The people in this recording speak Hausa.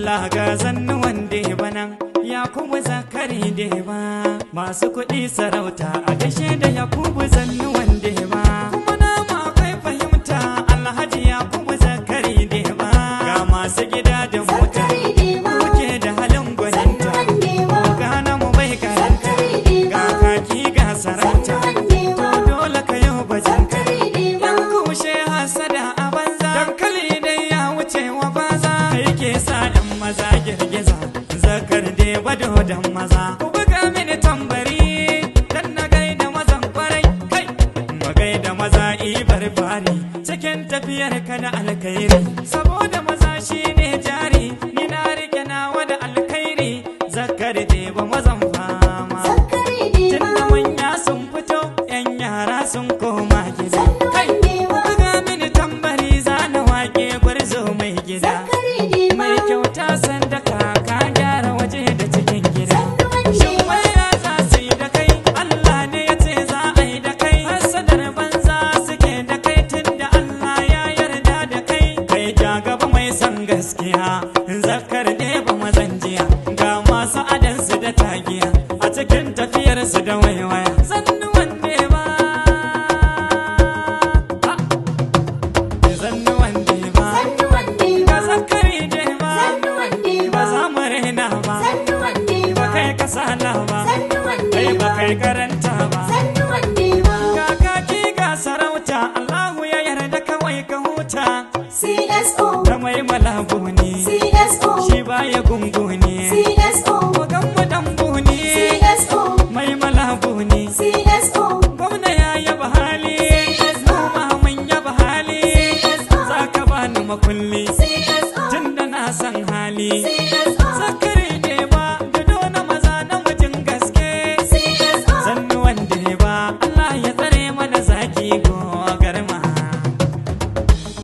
Allah ga zannuwan deba nan Yakubu Zakari deba masu kuɗi sarauta a gaishe da Yakubu zannuwan deba kuma na ma akwai fahimta Alhaji Yakubu Zakari deba ga masu gida da mota kuke da halin gwaninta gana mu bai karanta ga kaki ga sarauta to dole ka yau bajinka yan kushe hasada a banza dankali dai ya wuce wa baza yake sa ɗan maza girgiza Zakar deba dodon maza ku buga mini tambari dan na gaida mazan kwarai kai mu gaida maza ibar fari cikin tafiyar ka na alkhairi saboda maza shine jari ni na rike nawa da alkhairi Zakar deba mazan fama tunda manya sun fito yan yara sun koma gida kai ku buga mini tambari zana wake gwarzo mai gida mai kyauta sandaka ka gyara waje da cikin gida shin wai ya za su yi da kai Allah ne ya ce za a yi da kai hasadar banza suke da kai tunda Allah ya yarda da kai kai ja gaba mai san gaskiya Zakar deba mazan jiya ga masu adansu da tagiya a cikin tafiyarsu da waiwaya zannuwan deba zannuwan deba ga Zakari deba ba za mu raina ba ba kai kasala ba kai ba kai karanta ba ga kaki ga sarauta Allahu ya yarda kawai ka huta CSO da mai malabu ne CSO shi baya gungu ne CSO wagan mu dambu ne CSO mai malabu ne CSO gwamna ya yaba hali noma mun yaba hali za ka bani makulli tunda na san hali